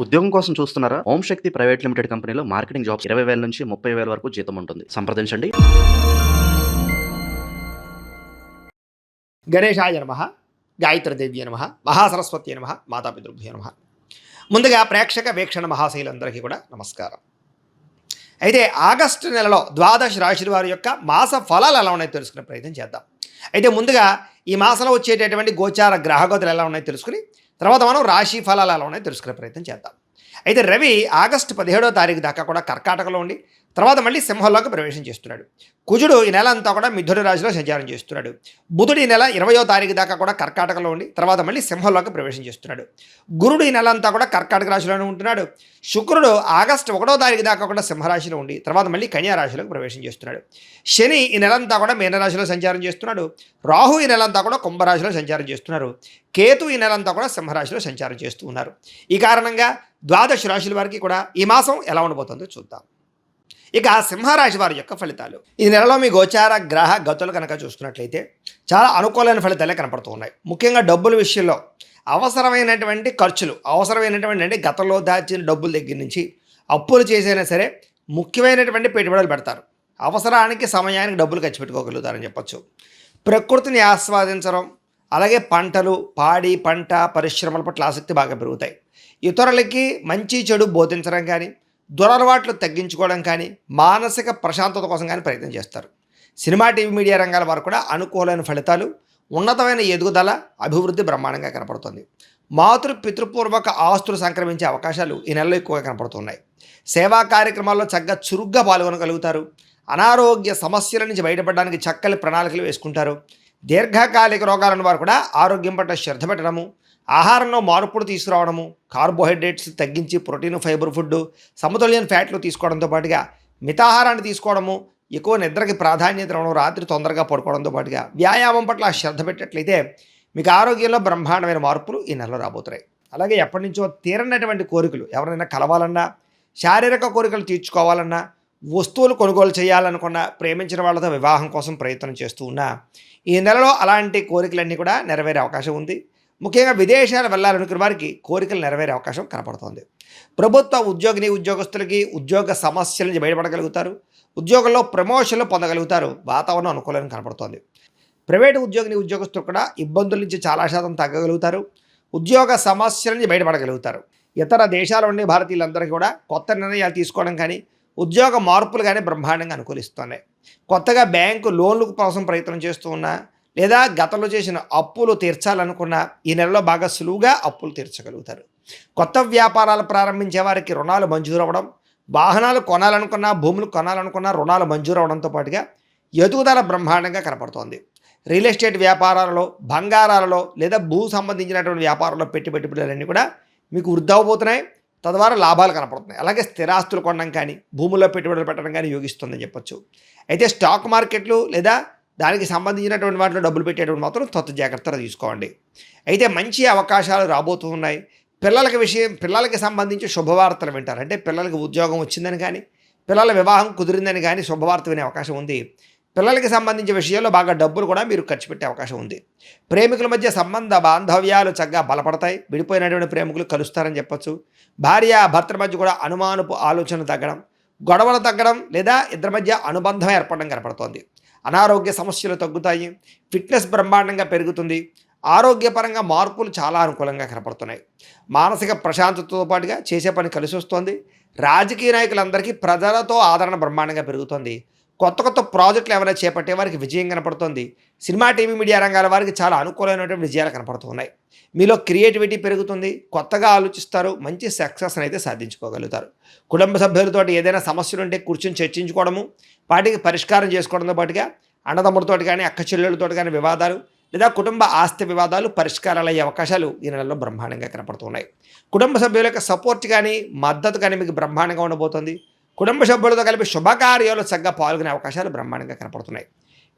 ఉద్యోగం కోసం చూస్తున్నారా? ఓం శక్తి ప్రైవేట్ లిమిటెడ్ కంపెనీలో మార్కెటింగ్ జాబ్స్ 20,000 నుంచి 30,000 వరకు జీతం ఉంటుంది. సంప్రదించండి. గణేశాయ నమ, గాయత్రీదేవ్య నమ, మహాసరస్వతి నమ, మాతాపితృభ్యో నమ. ముందుగా ప్రేక్షక వీక్షణ మహాశైలందరికీ కూడా నమస్కారం. అయితే ఆగస్టు నెలలో ద్వాదశ రాశుల వారి యొక్క మాస ఫలాలు ఎలా ఉన్నాయో తెలుసుకునే ప్రయత్నం చేద్దాం. అయితే ముందుగా ఈ మాసంలో వచ్చేటటువంటి గోచార గ్రహగతులు ఎలా ఉన్నాయో తెలుసుకుని తర్వాత మనం రాశి ఫలాలు ఎలా ఉన్నాయో తెలుసుకునే ప్రయత్నం చేద్దాం. అయితే రవి ఆగస్టు 17వ తారీఖు దాకా కూడా కర్కాటకలో ఉండి తర్వాత మళ్ళీ సింహంలోకి ప్రవేశం చేస్తున్నాడు. కుజుడు ఈ నెల అంతా కూడా మిథున రాశిలో సంచారం చేస్తున్నాడు. బుధుడు ఈ నెల 20వ తారీఖు దాకా కూడా కర్కాటకలో ఉండి తర్వాత మళ్ళీ సింహంలోకి ప్రవేశం చేస్తున్నాడు. గురుడు ఈ నెల అంతా కూడా కర్కాటక రాశిలోనే ఉంటున్నాడు. శుక్రుడు ఆగస్టు 1వ తారీఖు దాకా కూడా సింహరాశిలో ఉండి తర్వాత మళ్ళీ కన్యా రాశిలోకి ప్రవేశం చేస్తున్నాడు. శని ఈ నెలంతా కూడా మీనరాశిలో సంచారం చేస్తున్నాడు. రాహు ఈ నెలంతా కూడా కుంభరాశిలో సంచారం చేస్తున్నారు. కేతు ఈ నెలంతా కూడా సింహరాశిలో సంచారం చేస్తూ ఉన్నారు. ఈ కారణంగా ద్వాదశ రాశుల వారికి కూడా ఈ మాసం ఎలా ఉండబోతుందో చూద్దాం. ఇక సింహరాశి వారి యొక్క ఫలితాలు. ఈ నెలలో మీ గోచార గ్రహ గతులు కనుక చూసుకున్నట్లయితే చాలా అనుకూలమైన ఫలితాలే కనపడుతూ ఉన్నాయి. ముఖ్యంగా డబ్బుల విషయంలో అవసరమైనటువంటి ఖర్చులు, అవసరమైనటువంటి అంటే గతంలో దాచిన డబ్బుల దగ్గర నుంచి అప్పులు చేసైనా సరే ముఖ్యమైనటువంటి పెట్టుబడులు పెడతారు. అవసరానికి సమయానికి డబ్బులు ఖర్చు పెట్టుకోగలుగుతారని చెప్పచ్చు. ప్రకృతిని ఆస్వాదించడం, అలాగే పంటలు, పాడి పంట పరిశ్రమల పట్ల ఆసక్తి బాగా పెరుగుతాయి. ఇతరులకి మంచి చెడు బోధించడం కానీ, దురలవాట్లు తగ్గించుకోవడం కానీ, మానసిక ప్రశాంతత కోసం కానీ ప్రయత్నం చేస్తారు. సినిమా, టీవీ, మీడియా రంగాల వారు కూడా అనుకూలమైన ఫలితాలు, ఉన్నతమైన ఎదుగుదల, అభివృద్ధి బ్రహ్మాండంగా కనపడుతుంది. పితృపూర్వక ఆస్తులు సంక్రమించే అవకాశాలు ఈ నెలలో ఎక్కువగా కనపడుతున్నాయి. సేవా కార్యక్రమాల్లో చక్కగా చురుగ్గా పాల్గొనగలుగుతారు. అనారోగ్య సమస్యల నుంచి బయటపడడానికి చక్కని ప్రణాళికలు వేసుకుంటారు. దీర్ఘకాలిక రోగాలను వారు కూడా ఆరోగ్యం పట్ల శ్రద్ధ పెట్టడము, ఆహారంలో మార్పులు తీసుకురావడము, కార్బోహైడ్రేట్స్ తగ్గించి ప్రోటీన్, ఫైబర్ ఫుడ్, సమతుల్యం ఫ్యాట్లు తీసుకోవడంతో పాటుగా మితాహారాన్ని తీసుకోవడము, ఎక్కువ నిద్రకి ప్రాధాన్యత ఇవ్వడం, రాత్రి తొందరగా పడుకోవడంతో పాటుగా వ్యాయామం పట్ల శ్రద్ధ పెట్టినట్లయితే మీకు ఆరోగ్యంలో బ్రహ్మాండమైన మార్పులు ఈ నెలలో రాబోతున్నాయి. అలాగే ఎప్పటి నుంచో తీరనటువంటి కోరికలు, ఎవరైనా కలవాలన్నా, శారీరక కోరికలు తీర్చుకోవాలన్నా, వస్తువులు కొనుగోలు చేయాలనుకున్నా, ప్రేమించిన వాళ్ళతో వివాహం కోసం ప్రయత్నం చేస్తూ ఉన్నా ఈ నెలలో అలాంటి కోరికలన్నీ కూడా నెరవేరే అవకాశం ఉంది. ముఖ్యంగా విదేశాలు వెళ్ళాలనుకున్న వారికి కోరికలు నెరవేరే అవకాశం కనపడుతోంది. ప్రభుత్వ ఉద్యోగస్తులకి ఉద్యోగ సమస్యల నుంచి బయటపడగలుగుతారు. ఉద్యోగంలో ప్రమోషన్లు పొందగలుగుతారు. వాతావరణం అనుకూలంగా కనపడుతోంది. ప్రైవేటు ఉద్యోగస్తులు కూడా ఇబ్బందుల నుంచి చాలా శాతం తగ్గగలుగుతారు. ఉద్యోగ సమస్యల నుంచి బయటపడగలుగుతారు. ఇతర దేశాల నుండి భారతీయులందరికీ కూడా కొత్త నిర్ణయాలు తీసుకోవడం కానీ, ఉద్యోగ మార్పులు కానీ బ్రహ్మాండంగా అనుకూలిస్తున్నాయి. కొత్తగా బ్యాంకు లోన్ల కోసం ప్రయత్నం చేస్తూ ఉన్నా, లేదా గతంలో చేసిన అప్పులు తీర్చాలనుకున్న ఈ నెలలో బాగా సులువుగా అప్పులు తీర్చగలుగుతారు. కొత్త వ్యాపారాలు ప్రారంభించే వారికి రుణాలు మంజూరు అవ్వడం, వాహనాలు కొనాలనుకున్నా, భూములు కొనాలనుకున్నా రుణాలు మంజూరు అవడంతో పాటుగా ఎదుగుదల బ్రహ్మాండంగా కనపడుతోంది. రియల్ ఎస్టేట్ వ్యాపారాలలో, బంగారాలలో లేదా భూ సంబంధించినటువంటి వ్యాపారంలో పెట్టుబడులన్నీ కూడా మీకు వృద్ధి అవబోతున్నాయి. తద్వారా లాభాలు కనపడుతున్నాయి. అలాగే స్థిరాస్తులు కొనడం కానీ, భూముల్లో పెట్టుబడులు పెట్టడం కానీ యోగిస్తుందని చెప్పొచ్చు. అయితే స్టాక్ మార్కెట్లు లేదా దానికి సంబంధించినటువంటి వాటిలో డబ్బులు పెట్టేటువంటి మాత్రం జాగ్రత్తలు తీసుకోండి. అయితే మంచి అవకాశాలు రాబోతూ ఉన్నాయి. పిల్లలకి సంబంధించి శుభవార్తలు వింటారు. అంటే పిల్లలకి ఉద్యోగం వచ్చిందని కానీ, పిల్లల వివాహం కుదిరిందని కానీ శుభవార్త వినే అవకాశం ఉంది. పిల్లలకి సంబంధించిన విషయాల్లో బాగా డబ్బులు కూడా మీరు ఖర్చు పెట్టే అవకాశం ఉంది. ప్రేమికుల మధ్య సంబంధ బాంధవ్యాలు చక్కగా బలపడతాయి. విడిపోయినటువంటి ప్రేమికులు కలుస్తారని చెప్పొచ్చు. భార్య భర్తల మధ్య కూడా అనుమానపు ఆలోచన తగ్గడం, గొడవలు తగ్గడం లేదా ఇద్దరి మధ్య అనుబంధం ఏర్పడడం కనపడుతోంది. అనారోగ్య సమస్యలు తగ్గుతాయి. ఫిట్నెస్ బ్రహ్మాండంగా పెరుగుతుంది. ఆరోగ్యపరంగా మార్పులు చాలా అనుకూలంగా కనపడుతున్నాయి. మానసిక ప్రశాంతతతో పాటుగా చేసే పని కలిసి వస్తుంది. రాజకీయ నాయకులందరికీ ప్రజలతో ఆదరణ బ్రహ్మాండంగా పెరుగుతుంది. కొత్త ప్రాజెక్టులు ఏమైనా చేపట్టే వారికి విజయం కనపడుతుంది. సినిమా, టీవీ, మీడియా రంగాల వారికి చాలా అనుకూలమైనటువంటి విజయాలు కనపడుతున్నాయి. మీలో క్రియేటివిటీ పెరుగుతుంది. కొత్తగా ఆలోచిస్తారు. మంచి సక్సెస్ని అయితే సాధించుకోగలుగుతారు. కుటుంబ సభ్యులతో ఏదైనా సమస్యలు ఉంటే కూర్చొని చర్చించుకోవడము, వాటికి పరిష్కారం చేసుకోవడంతో పాటుగా అన్నదమ్ములతో కానీ, అక్క చెల్లెళ్ళతో కానీ వివాదాలు లేదా కుటుంబ ఆస్తి వివాదాలు పరిష్కారాలు అయ్యే అవకాశాలు ఈ నెలలో బ్రహ్మాండంగా కనపడుతున్నాయి. కుటుంబ సభ్యుల యొక్క సపోర్ట్ కానీ, మద్దతు కానీ మీకు బ్రహ్మాండంగా ఉండబోతుంది. కుటుంబ సభ్యులతో కలిపి శుభకార్యాలు చక్కగా పాల్గొనే అవకాశాలు బ్రహ్మాండంగా కనపడుతున్నాయి.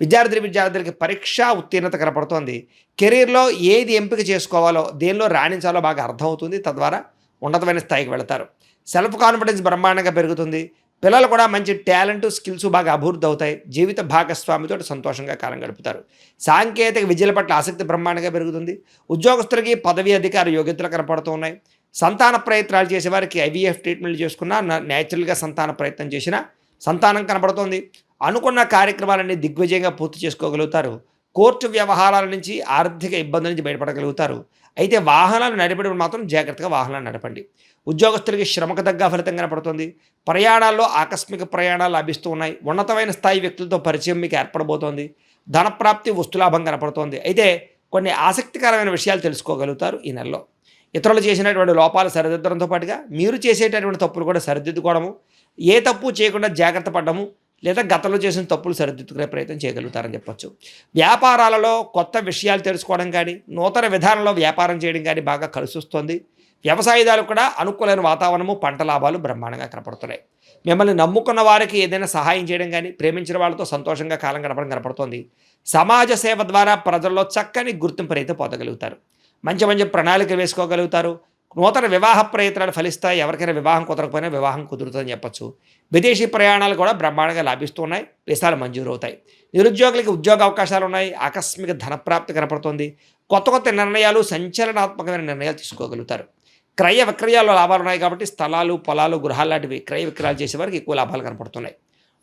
విద్యార్థులకి పరీక్షా ఉత్తీర్ణత కనపడుతోంది. కెరీర్లో ఏది ఎంపిక చేసుకోవాలో, దేనిలో రాణించాలో బాగా అర్థమవుతుంది. తద్వారా ఉన్నతమైన స్థాయికి వెళతారు. సెల్ఫ్ కాన్ఫిడెన్స్ బ్రహ్మాండంగా పెరుగుతుంది. పిల్లలు కూడా మంచి టాలెంట్, స్కిల్స్ బాగా అభివృద్ధి అవుతాయి. జీవిత భాగస్వామితో సంతోషంగా కాలం గడుపుతారు. సాంకేతిక విద్యల పట్ల ఆసక్తి బ్రహ్మాండంగా పెరుగుతుంది. ఉద్యోగస్తులకి పదవి, అధికార యోగ్యతలు కనపడుతూ ఉన్నాయి. సంతాన ప్రయత్నాలు చేసేవారికి ఐవీఎఫ్ ట్రీట్మెంట్ చేసుకున్నా న్యాచురల్గా సంతాన ప్రయత్నం చేసినా సంతానం కనబడుతోంది. అనుకున్న కార్యక్రమాలన్నీ దిగ్విజయంగా పూర్తి చేసుకోగలుగుతారు. కోర్టు వ్యవహారాల నుంచి ఆర్థిక ఇబ్బందుల నుంచి బయటపడగలుగుతారు. అయితే వాహనాలు నడిపేటప్పుడు మాత్రం జాగ్రత్తగా వాహనాలు నడపండి. ఉద్యోగస్తులకి శ్రమకు తగ్గ ఫలితం కనపడుతుంది. ప్రయాణాల్లో ఆకస్మిక ప్రయాణాలు లభిస్తూ ఉన్నాయి. ఉన్నతమైన స్థాయి వ్యక్తులతో పరిచయం మీకు ఏర్పడబోతోంది. ధనప్రాప్తి, వస్తులాభం కనపడుతోంది. అయితే కొన్ని ఆసక్తికరమైన విషయాలు తెలుసుకోగలుగుతారు ఈ నెలలో. ఇతరులు చేసినటువంటి లోపాలు సరిదిద్దడంతో పాటుగా మీరు చేసేటటువంటి తప్పులు కూడా సరిదిద్దుకోవడము, ఏ తప్పు చేయకుండా జాగ్రత్త పడడము, లేదా గతంలో చేసిన తప్పులు సరిదిద్దుకునే ప్రయత్నం చేయగలుగుతారని చెప్పొచ్చు. వ్యాపారాలలో కొత్త విషయాలు తెలుసుకోవడం కానీ, నూతన విధానంలో వ్యాపారం చేయడం కానీ బాగా కలిసి వస్తుంది. వ్యవసాయదారులు కూడా అనుకూలమైన వాతావరణము, పంట లాభాలు బ్రహ్మాండంగా కనపడుతున్నాయి. మిమ్మల్ని నమ్ముకున్న వారికి ఏదైనా సహాయం చేయడం కానీ, ప్రేమించిన వాళ్ళతో సంతోషంగా కాలం గడపడం కనపడుతోంది. సమాజ సేవ ద్వారా ప్రజల్లో చక్కని గుర్తింపునైతే పొందగలుగుతారు. మంచి మంచి ప్రణాళిక వేసుకోగలుగుతారు. నూతన వివాహ ప్రయత్నాలు ఫలిస్తాయి. ఎవరికైనా వివాహం కుదరకపోయినా వివాహం కుదురుతుందని చెప్పొచ్చు. విదేశీ ప్రయాణాలు కూడా బ్రహ్మాండంగా లాభిస్తున్నాయి. వీసాలు మంజూరు అవుతాయి. నిరుద్యోగులకి ఉద్యోగ అవకాశాలు ఉన్నాయి. ఆకస్మిక ధనప్రాప్తి కనపడుతుంది. కొత్త కొత్త నిర్ణయాలు, సంచలనాత్మకమైన నిర్ణయాలు తీసుకోగలుగుతారు. క్రయ విక్రయాల్లో లాభాలు ఉన్నాయి కాబట్టి స్థలాలు, పొలాలు, గృహాలు లాంటివి క్రయ విక్రయాలు చేసేవారికి ఎక్కువ లాభాలు కనపడుతున్నాయి.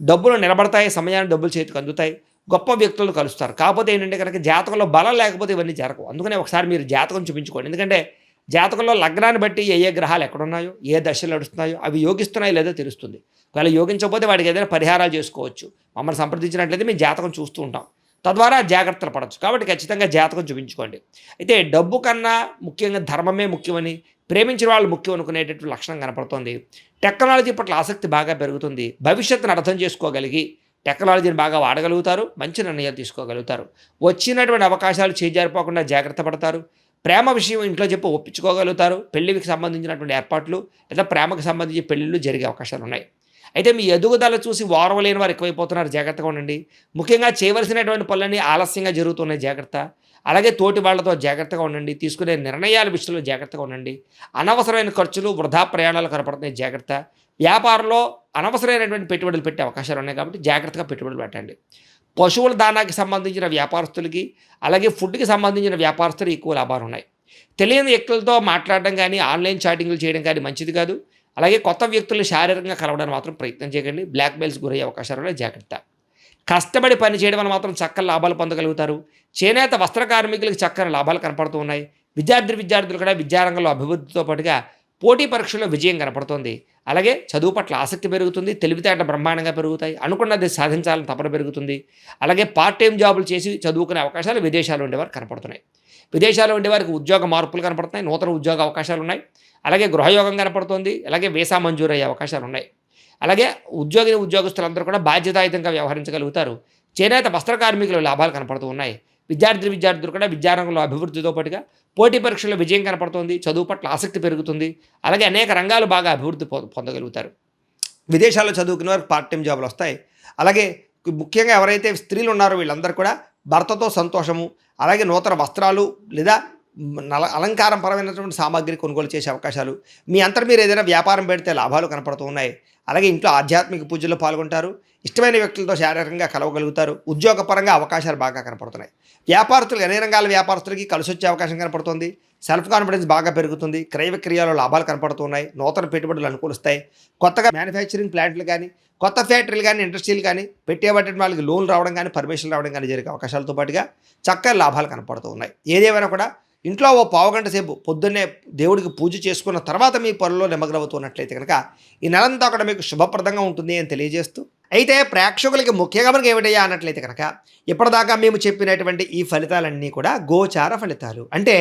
డబ్బులు నిలబడతాయి. సమయాన్ని డబ్బులు చేతికి అందుతాయి. గొప్ప వ్యక్తులను కలుస్తారు. కాకపోతే ఏంటంటే కనుక జాతకంలో బలం లేకపోతే ఇవన్నీ జరగవు. అందుకనే ఒకసారి మీరు జాతకం చూపించుకోండి. ఎందుకంటే జాతకంలో లగ్నాన్ని బట్టి ఏ గ్రహాలు ఎక్కడున్నాయో, ఏ దశలు నడుస్తున్నాయో అవి యోగిస్తున్నాయో లేదో తెలుస్తుంది. ఒకవేళ యోగించకపోతే వాటికి ఏదైనా పరిహారాలు చేసుకోవచ్చు. మమ్మల్ని సంప్రదించినట్లయితే మేము జాతకం చూస్తూ ఉంటాం. తద్వారా జాగ్రత్తలు పడవచ్చు. కాబట్టి ఖచ్చితంగా జాతకం చూపించుకోండి. అయితే డబ్బు కన్నా ముఖ్యంగా ధర్మమే ముఖ్యమని, ప్రేమించిన వాళ్ళు ముఖ్యం అనుకునేటటువంటి లక్షణం కనపడుతుంది. టెక్నాలజీ పట్ల ఆసక్తి బాగా పెరుగుతుంది. భవిష్యత్తును అర్థం చేసుకోగలిగి టెక్నాలజీని బాగా వాడగలుగుతారు. మంచి నిర్ణయాలు తీసుకోగలుగుతారు. వచ్చినటువంటి అవకాశాలు చేజారిపోకుండా జాగ్రత్త పడతారు. ప్రేమ విషయం ఇంట్లో చెప్పి ఒప్పించుకోగలుగుతారు. పెళ్లికి సంబంధించినటువంటి ఏర్పాట్లు లేదా ప్రేమకు సంబంధించి పెళ్ళిళ్ళు జరిగే అవకాశాలు ఉన్నాయి. అయితే మీ ఎదుగుదల చూసి ఓర్వలేని వారు ఎక్కువైపోతున్నారు. జాగ్రత్తగా ఉండండి. ముఖ్యంగా చేయవలసినటువంటి పనులన్నీ ఆలస్యంగా జరుగుతున్నాయి. జాగ్రత్త. అలాగే తోటి వాళ్లతో జాగ్రత్తగా ఉండండి. తీసుకునే నిర్ణయాల విషయంలో జాగ్రత్తగా ఉండండి. అనవసరమైన ఖర్చులు, వృధా ప్రయాణాలు కనపడుతున్నాయి. జాగ్రత్త. వ్యాపారంలో అనవసరమైనటువంటి పెట్టుబడులు పెట్టే అవకాశాలు ఉన్నాయి కాబట్టి జాగ్రత్తగా పెట్టుబడులు పెట్టండి. పశువుల దానాకి సంబంధించిన వ్యాపారస్తులకి, అలాగే ఫుడ్కి సంబంధించిన వ్యాపారస్తులు ఎక్కువ లాభాలు ఉన్నాయి. తెలియని వ్యక్తులతో మాట్లాడడం కానీ, ఆన్లైన్ చాటింగ్లు చేయడం కానీ మంచిది కాదు. అలాగే కొత్త వ్యక్తులు శారీరకంగా కలవడానికి మాత్రం ప్రయత్నం చేయకండి. బ్లాక్మెయిల్స్ గురయ్యే అవకాశాలు ఉన్నాయి. జాగ్రత్త. కష్టపడి పని చేయడం వల్ల మాత్రం చక్కని లాభాలు పొందగలుగుతారు. చేనేత వస్త్ర కార్మికులకు చక్కని లాభాలు కనపడుతూ ఉన్నాయి. విద్యార్థులు కూడా విద్యారంగంలో అభివృద్ధితో పాటుగా పోటీ పరీక్షల్లో విజయం కనపడుతుంది. అలాగే చదువు పట్ల ఆసక్తి పెరుగుతుంది. తెలివితేటలు బ్రహ్మాండంగా పెరుగుతాయి. అనుకున్నది సాధించాలని తపన పెరుగుతుంది. అలాగే పార్ట్ టైం జాబులు చేసి చదువుకునే అవకాశాలు విదేశాలు ఉండేవారు కనపడుతున్నాయి. విదేశాల్లో ఉండేవారికి ఉద్యోగ మార్పులు కనపడుతున్నాయి. నూతన ఉద్యోగ అవకాశాలు ఉన్నాయి. అలాగే గృహయోగం కనపడుతుంది. అలాగే వీసా మంజూరు అయ్యే అవకాశాలు ఉన్నాయి. అలాగే ఉద్యోగస్తులందరూ కూడా బాధ్యతాయుతంగా వ్యవహరించగలుగుతారు. చేనేత వస్త్ర కార్మికులు లాభాలు కనపడుతూ ఉన్నాయి. విద్యార్థులు కూడా విద్యారంగంలో అభివృద్ధితో పాటుగా పోటీ పరీక్షల్లో విజయం కనపడుతుంది. చదువు పట్ల ఆసక్తి పెరుగుతుంది. అలాగే అనేక రంగాలు బాగా అభివృద్ధి పొందగలుగుతారు. విదేశాల్లో చదువుకునే వారికి పార్ట్ టైం జాబులు వస్తాయి. అలాగే ముఖ్యంగా ఎవరైతే స్త్రీలు ఉన్నారో వీళ్ళందరూ కూడా భర్తతో సంతోషము, అలాగే నూతన వస్త్రాలు లేదా అలంకారం పరమైనటువంటి సామాగ్రి కొనుగోలు చేసే అవకాశాలు, మీ అంతట మీరు ఏదైనా వ్యాపారం పెడితే లాభాలు కనపడుతూ ఉన్నాయి. అలాగే ఇంట్లో ఆధ్యాత్మిక పూజల్లో పాల్గొంటారు. ఇష్టమైన వ్యక్తులతో శారీరకంగా కలవగలుగుతారు. ఉద్యోగపరంగా అవకాశాలు బాగా కనపడుతున్నాయి. వ్యాపారస్తులు అన్ని రంగాల వ్యాపారస్తులకి కలిసి వచ్చే అవకాశం కనపడుతుంది. సెల్ఫ్ కాన్ఫిడెన్స్ బాగా పెరుగుతుంది. క్రయ విక్రయాల్లో లాభాలు కనపడుతున్నాయి. నూతన పెట్టుబడులు అనుకూలిస్తాయి. కొత్తగా మ్యానుఫ్యాక్చరింగ్ ప్లాంట్లు కానీ, కొత్త ఫ్యాక్టరీలు కానీ, ఇండస్ట్రీలు కానీ పెట్టేబట్టే వాళ్ళకి లోన్లు రావడం కానీ, పర్మిషన్లు రావడం కానీ జరిగే అవకాశాలతో పాటుగా చక్కని లాభాలు కనపడుతూ ఉన్నాయి. ఏదేమైనా కూడా ఇంట్లో ఓ పావుగంట సేపు పొద్దున్నే దేవుడికి పూజ చేసుకున్న తర్వాత మీ పనుల్లో నిమగ్నమవుతున్నట్లయితే కనుక ఈ నెలంతా కూడా మీకు శుభప్రదంగా ఉంటుంది అని తెలియజేస్తూ, అయితే ప్రేక్షకులకి ముఖ్యంగా మనకి ఏమిటయ్యా అన్నట్లయితే కనుక ఇప్పటిదాకా మేము చెప్పినటువంటి ఈ ఫలితాలన్నీ కూడా గోచార ఫలితాలు. అంటే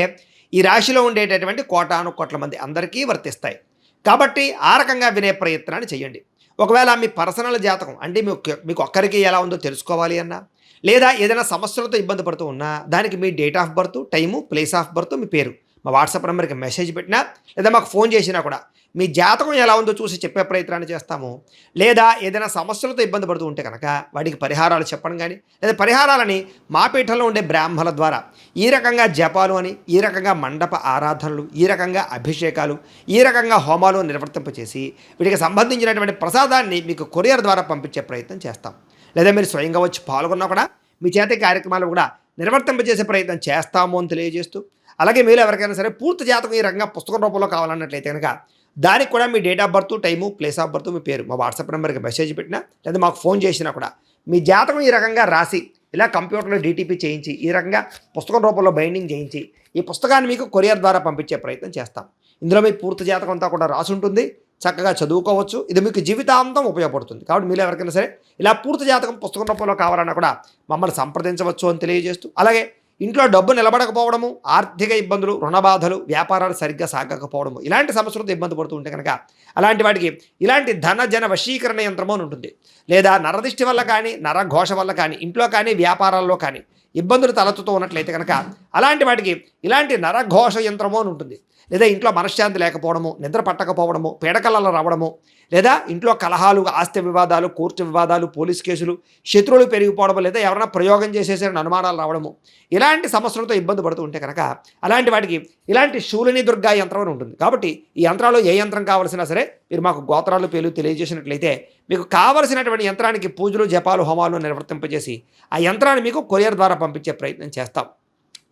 ఈ రాశిలో ఉండేటటువంటి కోటాను కోట్ల మంది అందరికీ వర్తిస్తాయి. కాబట్టి ఆ రకంగా వినే ప్రయత్నాన్ని చేయండి. ఒకవేళ మీ పర్సనల్ జాతకం అంటే మీకు ఒక్కరికి ఎలా ఉందో తెలుసుకోవాలి అన్నా, లేదా ఏదైనా సమస్యలతో ఇబ్బంది పడుతూ ఉన్నా దానికి మీ date of birth, time, place of birth, మీ పేరు మా వాట్సాప్ నెంబర్కి మెసేజ్ పెట్టినా లేదా మాకు ఫోన్ చేసినా కూడా మీ జాతకం ఎలా ఉందో చూసి చెప్పే ప్రయత్నాన్ని చేస్తాము. లేదా ఏదైనా సమస్యలతో ఇబ్బంది పడుతూ ఉంటే కనుక వాటికి పరిహారాలు చెప్పడం కానీ, లేదా పరిహారాలని మా పీఠంలో ఉండే బ్రాహ్మణుల ద్వారా ఈ రకంగా జపాలు అని, ఈ రకంగా మండప ఆరాధనలు, ఈ రకంగా అభిషేకాలు, ఈ రకంగా హోమాలు నిర్వర్తింపచేసి వీటికి సంబంధించినటువంటి ప్రసాదాన్ని మీకు కొరియర్ ద్వారా పంపించే ప్రయత్నం చేస్తాం. లేదా మీరు స్వయంగా వచ్చి పాల్గొన్నా కూడా మీ చేత కార్యక్రమాలు కూడా నిర్వర్తింపజేసే ప్రయత్నం చేస్తాము అని తెలియజేస్తూ, అలాగే మీరు ఎవరికైనా సరే పూర్తి జాతకం ఈ రకంగా పుస్తకం రూపంలో కావాలన్నట్లయితే కనుక దానికి కూడా మీ date of birth, time, place of birth, మీ పేరు మా వాట్సాప్ నెంబర్కి మెసేజ్ పెట్టినా లేదా మాకు ఫోన్ చేసినా కూడా మీ జాతకం ఈ రకంగా రాసి ఇలా కంప్యూటర్లో డీటీపీ చేయించి ఈ రకంగా పుస్తకం రూపంలో బైండింగ్ చేయించి ఈ పుస్తకాన్ని మీకు కొరియర్ ద్వారా పంపించే ప్రయత్నం చేస్తాం. ఇందులో మీ పూర్తి జాతకం అంతా కూడా రాసి ఉంటుంది, చక్కగా చదువుకోవచ్చు. ఇది మీకు జీవితాంతం ఉపయోగపడుతుంది. కాబట్టి మీరు ఎవరికైనా సరే ఇలా పూర్తి జాతకం పుస్తకం రూపంలో కావాలన్నా కూడా మమ్మల్ని సంప్రదించవచ్చు అని తెలియజేస్తూ, అలాగే ఇంట్లో డబ్బు నిలబడకపోవడము, ఆర్థిక ఇబ్బందులు, రుణ బాధలు, వ్యాపారాలు సరిగ్గా సాగకపోవడము, ఇలాంటి సమస్యలతో ఇబ్బంది పడుతూ ఉంటే కనుక అలాంటి వాటికి ఇలాంటి ధన జన వశీకరణ యంత్రము అని ఉంటుంది. లేదా నరదిష్టి వల్ల కానీ, నరఘోష వల్ల కానీ, ఇంట్లో కానీ, వ్యాపారాల్లో కానీ ఇబ్బందులు తలెత్తుతూ ఉన్నట్లయితే కనుక అలాంటి వాటికి ఇలాంటి నరఘోష యంత్రము అని ఉంటుంది. లేదా ఇంట్లో మనశ్శాంతి లేకపోవడము, నిద్ర పట్టకపోవడము, పీడకలలు రావడము, లేదా ఇంట్లో కలహాలు, ఆస్తి వివాదాలు, కోర్టు వివాదాలు, పోలీస్ కేసులు, శత్రువులు పెరిగిపోవడము, లేదా ఎవరైనా ప్రయోగం చేసేసిన అనుమానాలు రావడము, ఇలాంటి సమస్యలతో ఇబ్బంది పడుతూ ఉంటే కనుక అలాంటి వాటికి ఇలాంటి శూలిని దుర్గా యంత్రం అని ఉంటుంది. కాబట్టి ఈ యంత్రాలు ఏ యంత్రం కావాల్సినా సరే మీరు మాకు గోత్రాలు పేర్లు తెలియజేసినట్లయితే మీకు కావలసినటువంటి యంత్రానికి పూజలు, జపాలు, హోమాలు నిర్వర్తింపజేసి ఆ యంత్రాన్ని మీకు కొరియర్ ద్వారా పంపించే ప్రయత్నం చేస్తాం.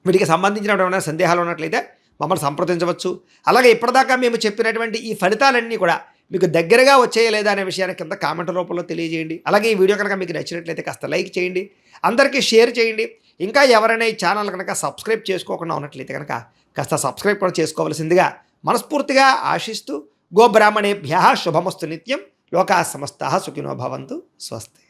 వీటికి సంబంధించిన సందేహాలు ఉన్నట్లయితే మమ్మల్ని సంప్రదించవచ్చు. అలాగే ఇప్పటిదాకా మేము చెప్పినటువంటి ఈ ఫలితాలన్నీ కూడా మీకు దగ్గరగా వచ్చేయ లేదా అనే విషయాన్ని కింద కామెంట్ రూపంలో తెలియజేయండి. అలాగే ఈ వీడియో కనుక మీకు నచ్చినట్లయితే కాస్త లైక్ చేయండి, అందరికీ షేర్ చేయండి. ఇంకా ఎవరైనా ఈ ఛానల్ కనుక సబ్స్క్రైబ్ చేసుకోకుండా ఉన్నట్లయితే కనుక కాస్త సబ్స్క్రైబ్ కూడా చేసుకోవాల్సిందిగా మనస్ఫూర్తిగా ఆశిస్తూ, గోబ్రాహ్మణేభ్యః శుభమస్తు నిత్యం, లోకాः సమస్తాः సుఖినో భవంతు. స్వస్తి.